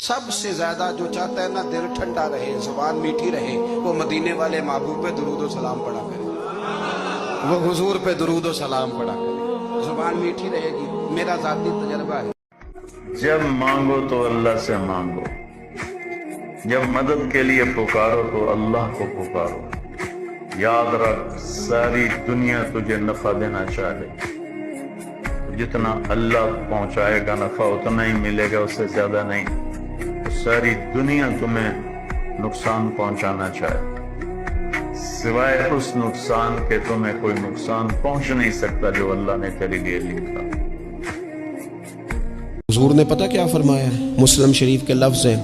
سب سے زیادہ جو چاہتا ہے نا دل ٹھنڈا رہے، زبان میٹھی رہے، وہ مدینے والے محبوب پہ درود و سلام پڑھا کرے، وہ حضور پہ درود و سلام پڑھا کرے، زبان میٹھی رہے گی۔ میرا ذاتی تجربہ ہے۔ جب مانگو تو اللہ سے مانگو، جب مدد کے لیے پکارو تو اللہ کو پکارو۔ یاد رکھ، ساری دنیا تجھے نفع دینا چاہے، جتنا اللہ پہنچائے گا نفع اتنا ہی ملے گا، اس سے زیادہ نہیں۔ ساری دنیا تمہیں نقصان پہنچانا چاہے، سوائے اس نقصان کے تمہیں کوئی نقصان پہنچ نہیں سکتا جو اللہ نے تیرے لیے لکھا۔ حضور نے پتہ کیا فرمایا ہے؟ مسلم شریف کے لفظ ہیں،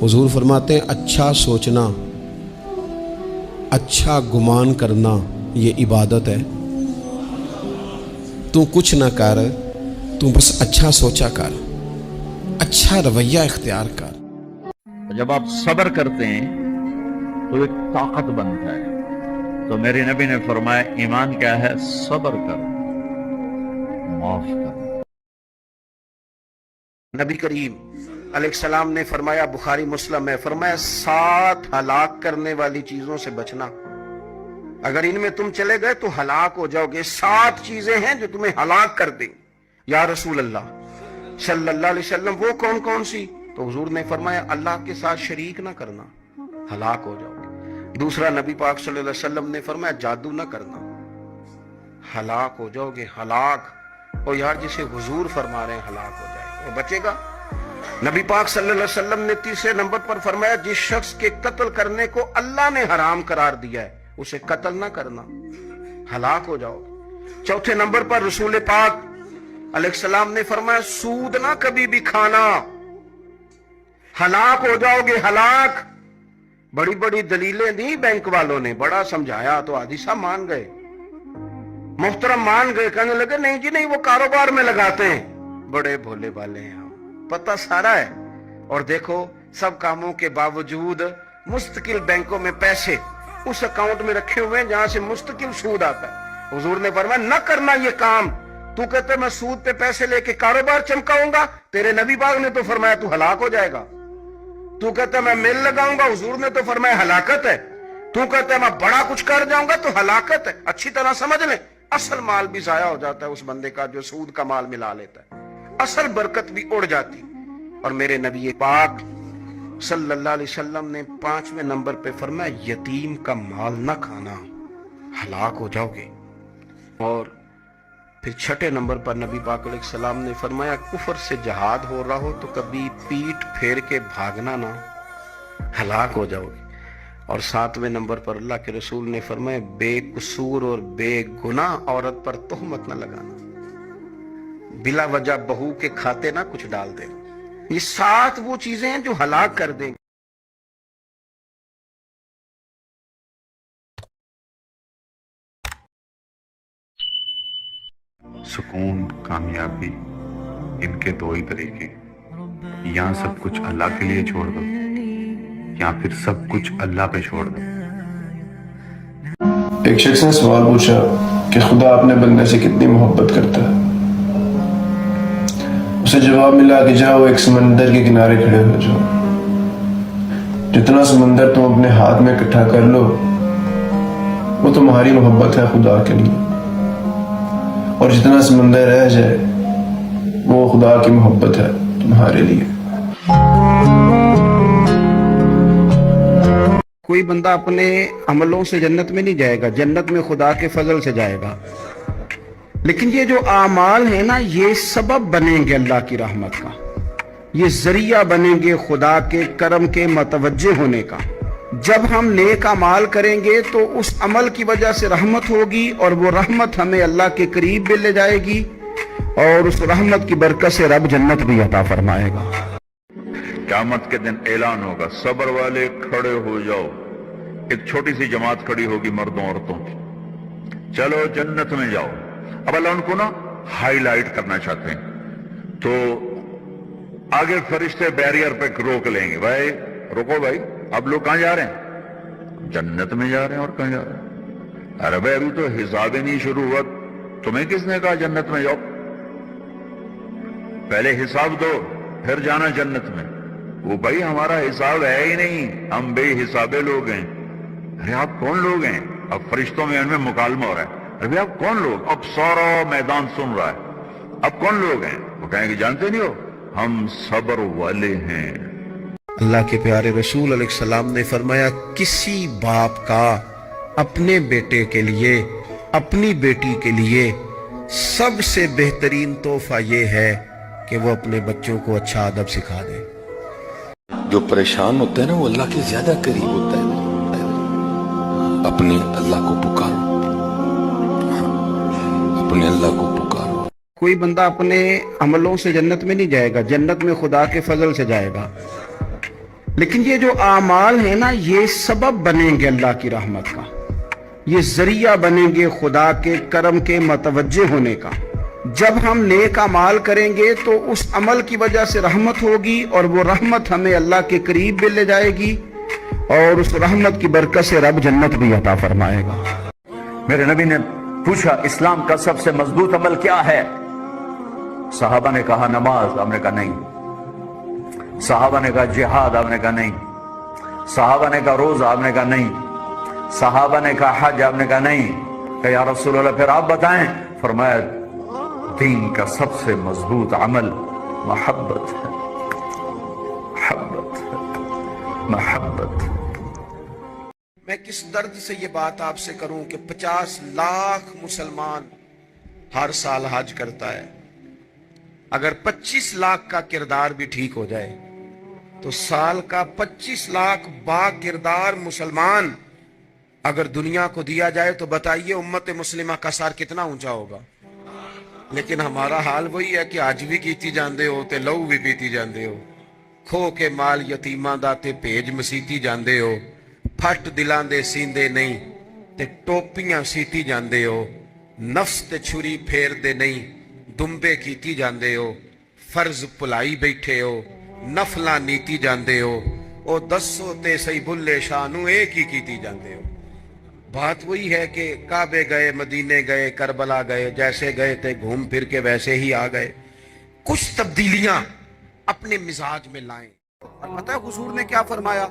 حضور فرماتے ہیں اچھا سوچنا، اچھا گمان کرنا یہ عبادت ہے۔ تو کچھ نہ کر، تو بس اچھا سوچا کر، اچھا رویہ اختیار کر۔ جب آپ صبر کرتے ہیں تو ایک طاقت بنتا ہے۔ تو میرے نبی نے فرمایا ایمان کیا ہے؟ صبر کر، معاف کر۔ نبی کریم علیہ السلام نے فرمایا، بخاری مسلم ہے، فرمایا 7 ہلاک کرنے والی چیزوں سے بچنا، اگر ان میں تم چلے گئے تو ہلاک ہو جاؤ گے۔ 7 چیزیں ہیں جو تمہیں ہلاک کر دیں۔ یا رسول اللہ صلی اللہ علیہ وسلم وہ کون کون سی؟ تو حضور نے فرمایا اللہ کے ساتھ شریک نہ کرنا، ہلاک ہو جاؤ گے۔ دوسرا نبی پاک صلی اللہ علیہ وسلم نے فرمایا جادو نہ کرنا، ہلاک ہو جاؤ گے، ہلاک۔ اور یار جسے حضور فرما رہے ہیں ہلاک ہو جائے گا، وہ بچے گا؟ نبی پاک صلی اللہ علیہ وسلم نے تیسرے نمبر پر فرمایا جس شخص کے قتل کرنے کو اللہ نے حرام قرار دیا ہے اسے قتل نہ کرنا، ہلاک ہو جاؤ گے۔ چوتھے نمبر پر رسول پاک علیہ السلام نے فرمایا سود نہ کبھی بھی کھانا، ہلاک ہو جاؤ گے، ہلاک۔ بڑی بڑی دلیلیں دی بینک والوں نے، بڑا سمجھایا تو حاجی صاحب مان گئے، محترم مان گئے، کہنے لگے نہیں جی نہیں، وہ کاروبار میں لگاتے ہیں۔ بڑے بھولے والے ہیں ہم، پتہ سارا ہے۔ اور دیکھو سب کاموں کے باوجود مستقل بینکوں میں پیسے اس اکاؤنٹ میں رکھے ہوئے ہیں جہاں سے مستقل سود آتا ہے۔ حضور نے فرمایا نہ کرنا یہ کام۔ تو کہتے میں سود پہ پیسے لے کے کاروبار چمکاؤں گا، تیرے نبی پاک نے تو فرمایا تو ہلاک ہو جائے گا۔ تو کہتا میں میل لگاؤں گا، حضور نے تو فرمایا ہلاکت ہے۔ تو کہتا میں بڑا کچھ کر جاؤں گا تو ہلاکت ہے۔ اچھی طرح سمجھ لیں، اصل مال بھی ضائع ہو جاتا ہے اس بندے کا جو سود کا مال ملا لیتا ہے، اصل برکت بھی اڑ جاتی۔ اور میرے نبی پاک صلی اللہ علیہ وسلم نے 5ویں نمبر پہ فرمایا یتیم کا مال نہ کھانا، ہلاک ہو جاؤ گے۔ اور پھر 6 نمبر پر نبی پاک علیہ السلام نے فرمایا کفر سے جہاد ہو رہا ہو تو کبھی پیٹ پھیر کے بھاگنا نہ، ہلاک ہو جاؤ گے۔ اور 7ویں نمبر پر اللہ کے رسول نے فرمایا بے قصور اور بے گناہ عورت پر تہمت نہ لگانا، بلا وجہ بہو کے کھاتے نہ کچھ ڈال دیں۔ یہ 7 وہ چیزیں ہیں جو ہلاک کر دیں گے۔ سکون، کامیابی، ان کے 2 ہی طریقے، یا سب کچھ اللہ کے لیے چھوڑ دو یا پھر سب کچھ اللہ پہ چھوڑ دو۔ ایک شخص نے سوال پوچھا کہ خدا اپنے بندے سے کتنی محبت کرتا ہے۔ اسے جواب ملا کہ جاؤ ایک سمندر کے کنارے کھڑے ہو جاؤ، جتنا سمندر تم اپنے ہاتھ میں اکٹھا کر لو وہ تمہاری محبت ہے خدا کے لیے، اور جتنا سمندر رہ جائے وہ خدا کی محبت ہے تمہارے لیے۔ کوئی بندہ اپنے عملوں سے جنت میں نہیں جائے گا، جنت میں خدا کے فضل سے جائے گا۔ لیکن یہ جو اعمال ہیں نا یہ سبب بنیں گے اللہ کی رحمت کا، یہ ذریعہ بنیں گے خدا کے کرم کے متوجہ ہونے کا۔ جب ہم نیک اعمال کریں گے تو اس عمل کی وجہ سے رحمت ہوگی، اور وہ رحمت ہمیں اللہ کے قریب بھی لے جائے گی، اور اس رحمت کی برکت سے رب جنت بھی عطا فرمائے گا۔ قیامت کے دن اعلان ہوگا صبر والے کھڑے ہو جاؤ، ایک چھوٹی سی جماعت کھڑی ہوگی مردوں عورتوں کی، چلو جنت میں جاؤ۔ اب اللہ ان کو نا ہائی لائٹ کرنا چاہتے ہیں، تو آگے فرشتے بیریئر پہ روک لیں گے، بھائی رکو بھائی، اب لوگ کہاں جا رہے ہیں؟ جنت میں جا رہے ہیں۔ اور کہاں جا رہے ہیں؟ ارے بھائی ابھی تو حساب ہی نہیں شروع ہوا، تمہیں کس نے کہا جنت میں جاؤ؟ پہلے حساب دو پھر جانا جنت میں۔ وہ بھائی ہمارا حساب ہے ہی نہیں، ہم بے حسابے لوگ ہیں۔ ارے آپ کون لوگ ہیں؟ اب فرشتوں میں ان میں مکالمہ ہو رہا ہے، ارے آپ کون لوگ؟ اب سارا میدان سن رہا ہے، اب کون لوگ ہیں؟ وہ کہیں گے جانتے نہیں ہو، ہم صبر والے ہیں۔ اللہ کے پیارے رسول علیہ السلام نے فرمایا کسی باپ کا اپنے بیٹے کے لیے، اپنی بیٹی کے لیے سب سے بہترین تحفہ یہ ہے کہ وہ اپنے بچوں کو اچھا ادب سکھا دے۔ جو پریشان ہوتا ہے نا وہ اللہ کے زیادہ قریب ہوتا ہے۔ اپنے اللہ کو پکارو، اپنے اللہ کو پکارو۔ کوئی بندہ اپنے عملوں سے جنت میں نہیں جائے گا، جنت میں خدا کے فضل سے جائے گا، لیکن یہ جو اعمال ہیں نا یہ سبب بنیں گے اللہ کی رحمت کا، یہ ذریعہ بنیں گے خدا کے کرم کے متوجہ ہونے کا۔ جب ہم نیک اعمال کریں گے تو اس عمل کی وجہ سے رحمت ہوگی، اور وہ رحمت ہمیں اللہ کے قریب بھی لے جائے گی، اور اس رحمت کی برکت سے رب جنت بھی عطا فرمائے گا۔ میرے نبی نے پوچھا اسلام کا سب سے مضبوط عمل کیا ہے؟ صحابہ نے کہا نماز، آپ نے کہا نہیں۔ صحابہ نے کہا جہاد، آپ نے کہا نہیں۔ صحابہ نے کہا روزہ، آپ نے کہا نہیں۔ صحابہ نے کہا حج، آپ نے کہا نہیں۔ کہ یا رسول اللہ پھر آپ بتائیں؟ فرمایا دین کا سب سے مضبوط عمل محبت ہے، محبت ہے، محبت ہے۔ میں کس درد سے یہ بات آپ سے کروں کہ 50 لاکھ مسلمان ہر سال حج کرتا ہے، اگر 25 لاکھ کا کردار بھی ٹھیک ہو جائے تو سال کا 25 لاکھ با کردار مسلمان اگر دنیا کو دیا جائے تو بتائیے امت مسلمہ کا سر کتنا اونچا ہوگا۔ لیکن ہمارا حال وہی ہے کہ آج بھی کیتی جاندے ہو تے لہو بھی پیتی جاندے ہو، کھو کے مال یتیماں دا تے بھیج مسیتی جاندے ہو، پھٹ دلاں دے سیندے نہیں تے ٹوپیاں سیتی جاندے ہو، نفس تے چھری پھیر دے نہیں دمبے کیتی جاندے ہو، فرض پلائی بیٹھے ہو، نفلاں نیتی جاندے ہو، او دسو تے سی بلے شانو ایک ہی کیتی جاندے ہو۔ بات وہی ہے کہ کعبے گئے، مدینے گئے، کربلا گئے، جیسے گئے تھے گھوم پھر کے ویسے ہی آ گئے۔ کچھ تبدیلیاں اپنے مزاج میں لائیں۔ اور پتہ ہے حضور نے کیا فرمایا؟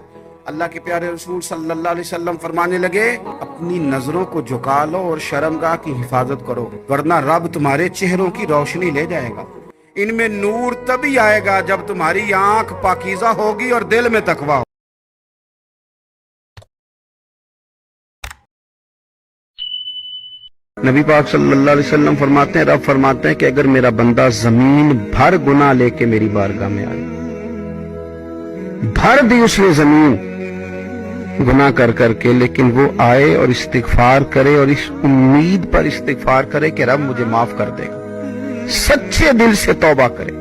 اللہ کے پیارے رسول صلی اللہ علیہ وسلم فرمانے لگے اپنی نظروں کو جھکا لو اور شرمگاہ کی حفاظت کرو، ورنہ رب تمہارے چہروں کی روشنی لے جائے گا۔ ان میں نور تبھی آئے گا جب تمہاری آنکھ پاکیزہ ہوگی اور دل میں تقویٰ ہوگا۔ نبی پاک صلی اللہ علیہ وسلم فرماتے ہیں، رب فرماتے ہیں کہ اگر میرا بندہ زمین بھر گناہ لے کے میری بارگاہ میں آئے، بھر دی اس نے زمین گناہ کر کر کے، لیکن وہ آئے اور استغفار کرے اور اس امید پر استغفار کرے کہ رب مجھے معاف کر دے گا، سچے دل سے توبہ کرے،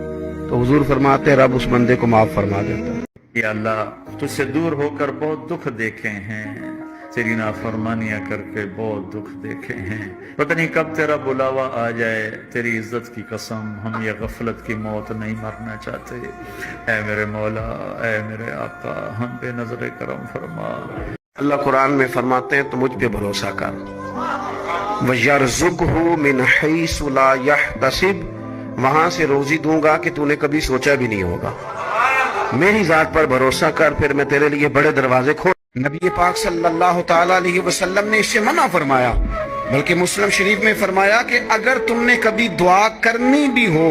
تو حضور فرماتے ہیں رب اس بندے کو معاف فرما دیتا ہے۔ یا اللہ تجھ سے دور ہو کر بہت دکھ دیکھے ہیں، تیری نافرمانیاں کر کے بہت دکھ دیکھے ہیں، پتہ نہیں کب تیرا بلاوا آ جائے، تیری عزت کی قسم ہم یہ غفلت کی موت نہیں مرنا چاہتے۔ اے میرے مولا، اے میرے آقا، ہم پہ نظر کرم فرما۔ اللہ قرآن میں فرماتے ہیں تو مجھ پہ بھروسہ کر، وَيَرْزُقْهُ مِنْ حَيْثُ لَا يَحْتَسِبُ، وہاں سے روزی دوں گا کہ تو نے کبھی سوچا بھی نہیں ہوگا۔ میری ذات پر بھروسہ کر، پھر میں تیرے لیے بڑے دروازے کھول۔ نبی پاک صلی اللہ تعالیٰ علیہ وسلم نے اس سے منع فرمایا، بلکہ مسلم شریف میں فرمایا کہ اگر تم نے کبھی دعا کرنی بھی ہو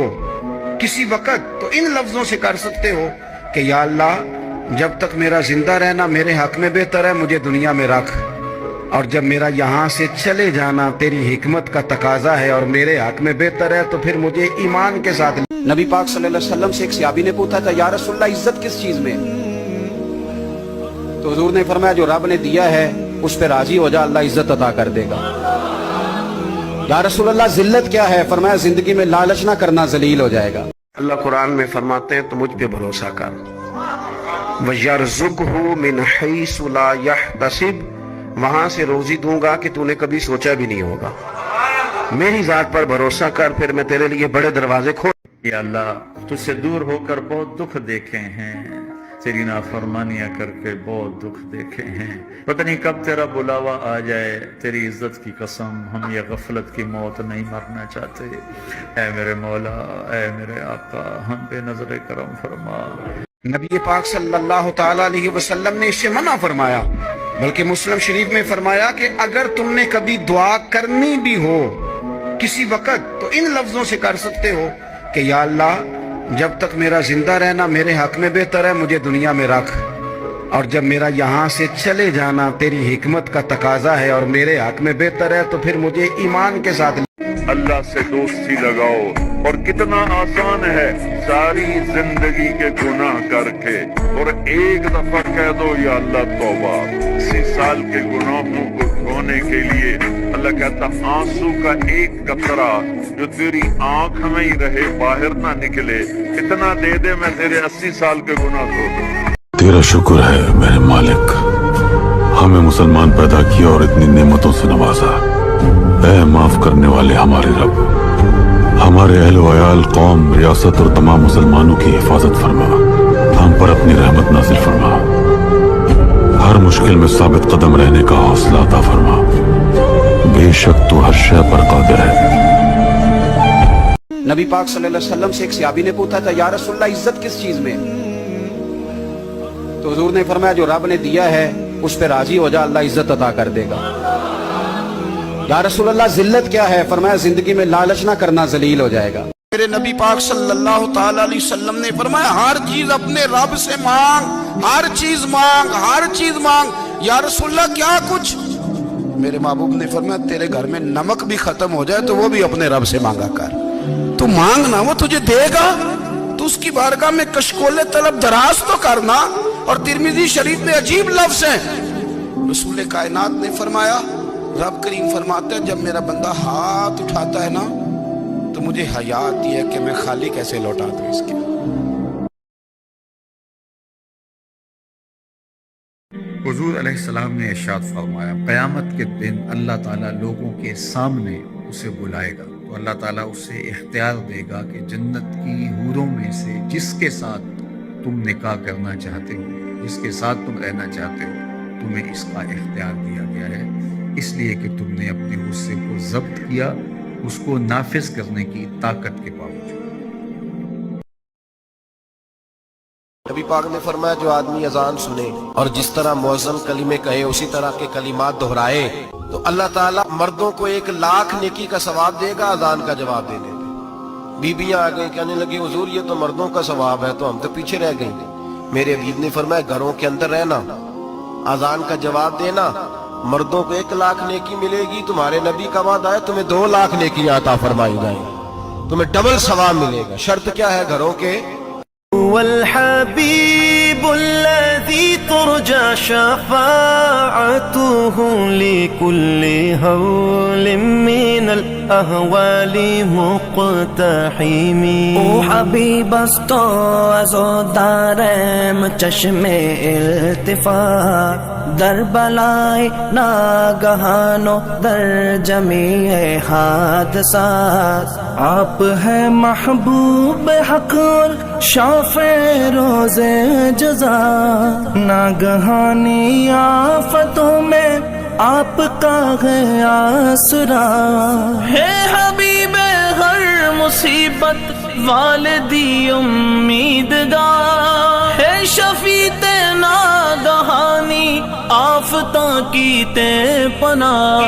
کسی وقت تو ان لفظوں سے کر سکتے ہو کہ یا اللہ جب تک میرا زندہ رہنا میرے حق میں بہتر ہے، مجھے دنیا میں رکھ، اور جب میرا یہاں سے چلے جانا تیری حکمت کا تقاضا ہے اور میرے حق میں بہتر ہے تو پھر مجھے ایمان کے ساتھ۔ نبی پاک صلی اللہ علیہ وسلم سے ایک صحابی نے پوچھا تھا یا رسول اللہ عزت کس چیز میں؟ تو حضور نے فرمایا جو رب نے دیا ہے اس پہ راضی ہو جا، اللہ عزت عطا کر دے گا۔ یا رسول اللہ ذلت کیا ہے؟ فرمایا زندگی میں لالچ نہ کرنا، ذلیل ہو جائے گا۔ اللہ قرآن میں فرماتے ہیں تو مجھ پہ بھروسہ کر، وَيَرْزُقْهُ مِنْ حَيْثُ لَا يَحْتَسِبُ، وہاں سے روزی دوں گا کہ تو نے کبھی سوچا بھی نہیں ہوگا۔ میری ذات پر بھروسہ کر، پھر میں تیرے لیے بڑے دروازے کھول۔ یا اللہ تجھ سے دور ہو کر بہت دکھ دیکھے ہیں، تیری نافرمانیاں کر کے بہت دکھ دیکھے ہیں، پتہ نہیں کب تیرا بلاوا آ جائے، تیری عزت کی قسم ہم یہ غفلت کی موت نہیں مرنا چاہتے۔ اے میرے مولا، اے میرے آقا، ہم پہ نظر کرم فرما۔ نبی پاک صلی اللہ تعالی علیہ وسلم نے اس سے منع فرمایا، بلکہ مسلم شریف میں فرمایا کہ اگر تم نے کبھی دعا کرنی بھی ہو کسی وقت تو ان لفظوں سے کر سکتے ہو کہ یا اللہ جب تک میرا زندہ رہنا میرے حق میں بہتر ہے، مجھے دنیا میں رکھ، اور جب میرا یہاں سے چلے جانا تیری حکمت کا تقاضا ہے اور میرے حق میں بہتر ہے تو پھر مجھے ایمان کے ساتھ اللہ سے دوستی لگاؤ، اور کتنا آسان ہے ساری زندگی کے گناہ کر کے اور ایک دفعہ کہہ دو یا اللہ توبہ۔ 80 سال کے گناہوں کو دھونے کے لیے اللہ کہتا آنسو کا ایک قطرہ جو تیری آنکھ میں ہی رہے باہر نہ نکلے، اتنا دے دے میں تیرے 80 سال کے گناہ دھو دوں۔ تیرا شکر ہے میرے مالک، ہمیں مسلمان پیدا کیا اور اتنی نعمتوں سے نوازا۔ اے معاف کرنے والے ہمارے رب، ہمارے اہل و عیال، قوم، ریاست اور تمام مسلمانوں کی حفاظت فرما، ہم پر اپنی رحمت نازل فرما، ہر مشکل میں ثابت قدم رہنے کا حوصلہ عطا فرما، بے شک تو ہر شے پر قادر ہے۔ نبی پاک صلی اللہ علیہ وسلم سے ایک صحابی نے پوچھا تھا یا رسول اللہ عزت کس چیز میں؟ تو حضور نے فرمایا جو رب نے دیا ہے اس پہ راضی ہو جا، اللہ عزت عطا کر دے گا۔ یا رسول اللہ ذلت کیا ہے؟ فرمایا زندگی میں لالچ نہ کرنا، ذلیل ہو جائے گا۔ میرے نبی پاک صلی اللہ تعالی علیہ وسلم نے فرمایا ہر چیز اپنے رب سے مانگ، ہر چیز مانگ، ہر چیز مانگ۔ یا رسول اللہ کیا کچھ؟ میرے محبوب نے فرمایا تیرے گھر میں نمک بھی ختم ہو جائے تو وہ بھی اپنے رب سے مانگا کر، تو مانگنا وہ تجھے دے گا، تو اس کی بارگاہ میں کشکول طلب دراز تو کرنا۔ اور ترمذی شریف میں عجیب لفظ ہیں، رسول کائنات نے فرمایا، رب کریم فرماتے ہیں جب میرا بندہ ہاتھ اٹھاتا ہے نا تو مجھے حیا آتی ہے کہ میں خالی کیسے لوٹا دوں اس کے۔ حضور علیہ السلام نے ارشاد فرمایا قیامت کے دن اللہ تعالیٰ لوگوں کے سامنے اسے بلائے گا تو اللہ تعالیٰ اسے اختیار دے گا کہ جنت کی حوروں میں سے جس کے ساتھ تم نکاح کرنا چاہتے ہو، جس کے ساتھ تم رہنا چاہتے ہو، تمہیں اس کا اختیار دیا گیا ہے، اس لیے کہ تم نے اپنے غصے کو ضبط کیا اس کو نافذ کرنے کی طاقت کے باوجود۔ نبی پاک نے فرمایا جو آدمی اذان سنے اور جس طرح مؤذن کلمے کہے اسی طرح کے کلمات دہرائے تو اللہ تعالیٰ مردوں کو 1,00,000 نیکی کا ثواب دے گا اذان کا جواب دینے پہ۔ بیویاں آ گئی کہنے لگی حضور یہ تو مردوں کا ثواب ہے تو ہم تو پیچھے رہ گئیں۔ میرے حبیب نے فرمایا گھروں کے اندر رہنا، اذان کا جواب دینا، مردوں کو 1,00,000 نیکی ملے گی، تمہارے نبی کا وعدہ ہے تمہیں 2,00,000 نیکی عطا فرمائی جائیں، تمہیں ڈبل ثواب ملے گا۔ شرط کیا ہے گھروں کے؟ والحبيب الذي ترجى شفاعته لكل هول من الأهوال مقتحم او حبیب است تو از دارم چشم التفات در بلای ناگہان و در جمیع حادثات آپ ہے محبوب حق اور شافع روز جزا ناگہانی آفتوں میں آپ کا ہے آسرا ہے حبیب ہر مصیبت والدی امیدگار ہے شفیع ناگہانی آفتوں کی تے پناہ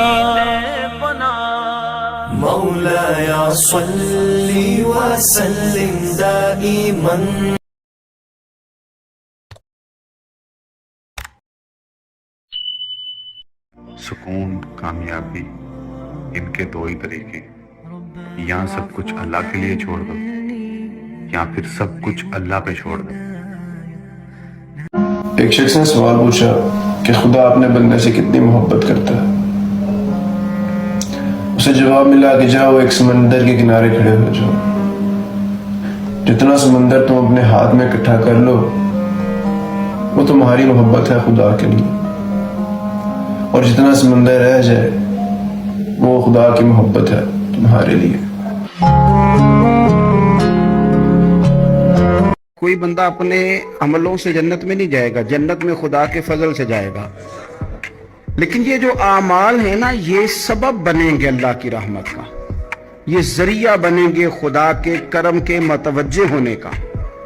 مولاي صل وسلم دائما۔ سکون، کامیابی، ان کے دو ہی طریقے، یا سب کچھ اللہ کے لیے چھوڑ دو یا پھر سب کچھ اللہ پہ چھوڑ دو۔ ایک شخص نے سوال پوچھا کہ خدا اپنے بندے سے کتنی محبت کرتا ہے۔ اسے جواب ملا کہ جاؤ ایک سمندر کے کنارے کھڑے ہو جاؤ، جتنا سمندر تم اپنے ہاتھ میں اکٹھا کر لو وہ تمہاری محبت ہے خدا کے لیے، اور جتنا سمندر رہ جائے وہ خدا کی محبت ہے تمہارے لیے۔ کوئی بندہ اپنے عملوں سے جنت میں نہیں جائے گا، جنت میں خدا کے فضل سے جائے گا، لیکن یہ جو اعمال ہیں نا یہ سبب بنیں گے اللہ کی رحمت کا، یہ ذریعہ بنیں گے خدا کے کرم کے متوجہ ہونے کا۔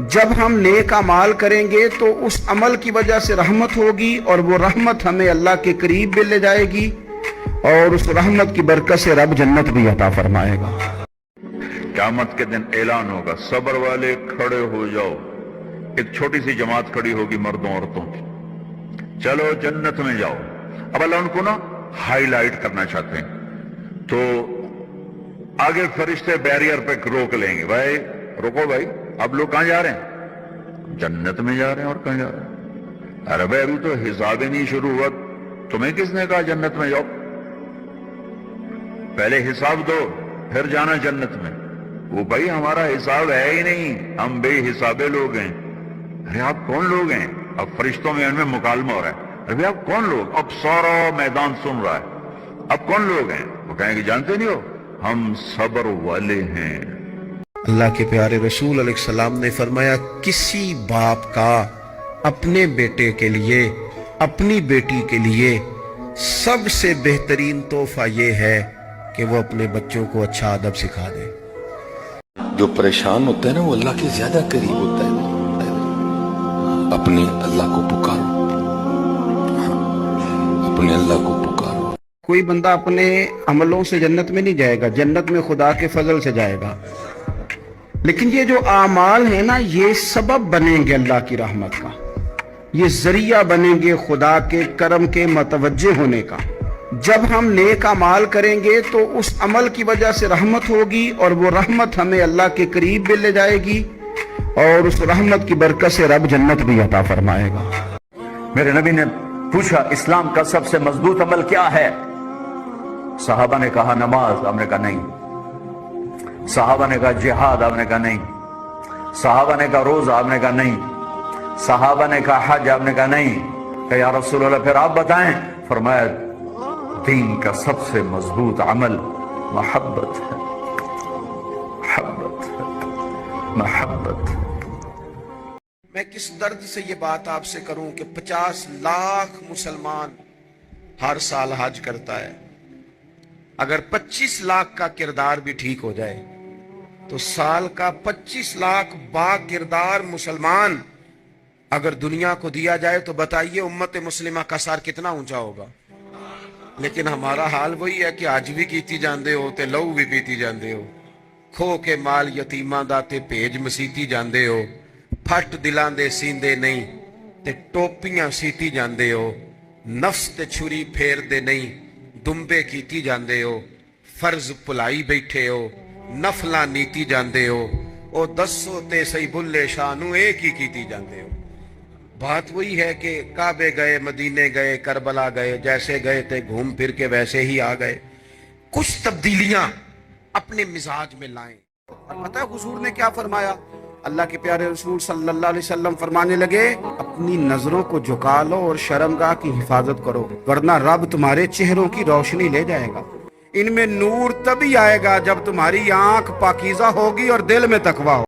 جب ہم نیک اعمال کریں گے تو اس عمل کی وجہ سے رحمت ہوگی اور وہ رحمت ہمیں اللہ کے قریب بھی لے جائے گی اور اس رحمت کی برکت سے رب جنت بھی عطا فرمائے گا۔ قیامت کے دن اعلان ہوگا صبر والے کھڑے ہو جاؤ، ایک چھوٹی سی جماعت کھڑی ہوگی مردوں عورتوں کی، چلو جنت میں جاؤ۔ اب اللہ ان کو نا ہائی لائٹ کرنا چاہتے ہیں، تو آگے فرشتے بیریئر پہ روک لیں گے، بھائی رکو بھائی، اب لوگ کہاں جا رہے ہیں؟ جنت میں جا رہے ہیں۔ اور کہاں جا رہے ہیں؟ ارے بھائی ابھی تو حساب ہی نہیں شروع ہوا، تمہیں کس نے کہا جنت میں جاؤ؟ پہلے حساب دو پھر جانا جنت میں۔ وہ بھائی ہمارا حساب ہے ہی نہیں، ہم بے حسابے لوگ ہیں۔ ارے آپ کون لوگ ہیں؟ اب فرشتوں میں ان میں مکالمہ ہو رہا ہے، ارے بھائی آپ کون لوگ؟ اب سارا میدان سن رہا ہے، اب کون لوگ ہیں؟ وہ کہیں گے جانتے نہیں ہو، ہم صبر والے ہیں۔ اللہ کے پیارے رسول علیہ السلام نے فرمایا کسی باپ کا اپنے بیٹے کے لیے، اپنی بیٹی کے لیے سب سے بہترین تحفہ یہ ہے کہ وہ اپنے بچوں کو اچھا ادب سکھا دے۔ جو پریشان ہوتا ہے نا وہ اللہ کے زیادہ قریب ہوتا ہے۔ اپنے اللہ کو پکارو، اپنے اللہ کو پکارو۔ کوئی بندہ اپنے عملوں سے جنت میں نہیں جائے گا، جنت میں خدا کے فضل سے جائے گا، لیکن یہ جو اعمال ہیں نا یہ سبب بنیں گے اللہ کی رحمت کا، یہ ذریعہ بنیں گے خدا کے کرم کے متوجہ ہونے کا۔ جب ہم نیک اعمال کریں گے تو اس عمل کی وجہ سے رحمت ہوگی اور وہ رحمت ہمیں اللہ کے قریب بھی لے جائے گی اور اس رحمت کی برکت سے رب جنت بھی عطا فرمائے گا۔ میرے نبی نے پوچھا اسلام کا سب سے مضبوط عمل کیا ہے؟ صحابہ نے کہا نماز، آپ نے کہا نہیں۔ صحابہ نے کہا جہاد، آپ نے کہا نہیں۔ صحابہ نے کہا روزہ، آپ نے کہا نہیں۔ صحابہ نے کہا حج، آپ نے کہا نہیں۔ کہ یا رسول اللہ پھر آپ بتائیں؟ فرمایا دین کا سب سے مضبوط عمل محبت ہے، محبت ہے، محبت ہے۔ میں کس درد سے یہ بات آپ سے کروں کہ 50 لاکھ مسلمان ہر سال حج کرتا ہے، اگر 25 لاکھ کا کردار بھی ٹھیک ہو جائے تو سال کا 25 لاکھ با کردار مسلمان اگر دنیا کو دیا جائے تو بتائیے امت مسلمہ کا سار کتنا اونچا ہوگا۔ لیکن ہمارا حال وہی ہے کہ آج بھی کیتی جاندے ہو تے لہو بھی پیتی جاندے ہو، کھو کے مال یتیماں دا تے بھیج مسیتی جاندے ہو، پھٹ دلاں دے سیندے نہیں تے ٹوپیاں سیتی جاندے ہو، نفس تے چھری پھیر دے نہیں دمبے کیتی جاندے ہو، فرض پلائی بیٹھے ہو، نفلاں نیتی جاندے ہو، او دسو تے سی بلے شانو ایک ہی کیتی جاندے ہو۔ بات وہی ہے کہ کعبے گئے، مدینے گئے، کربلا گئے، جیسے گئے تھے گھوم پھر کے ویسے ہی آ گئے۔ کچھ تبدیلیاں اپنے مزاج میں لائیں۔ اور پتہ ہے حضور نے کیا فرمایا؟ اللہ کے پیارے رسول صلی اللہ علیہ وسلم فرمانے لگے اپنی نظروں کو جھکا لو اور شرمگاہ کی حفاظت کرو، ورنہ رب تمہارے چہروں کی روشنی لے جائے گا۔ ان میں نور تبھی آئے گا جب تمہاری آنکھ پاکیزہ ہوگی اور دل میں تقویٰ ہوگا۔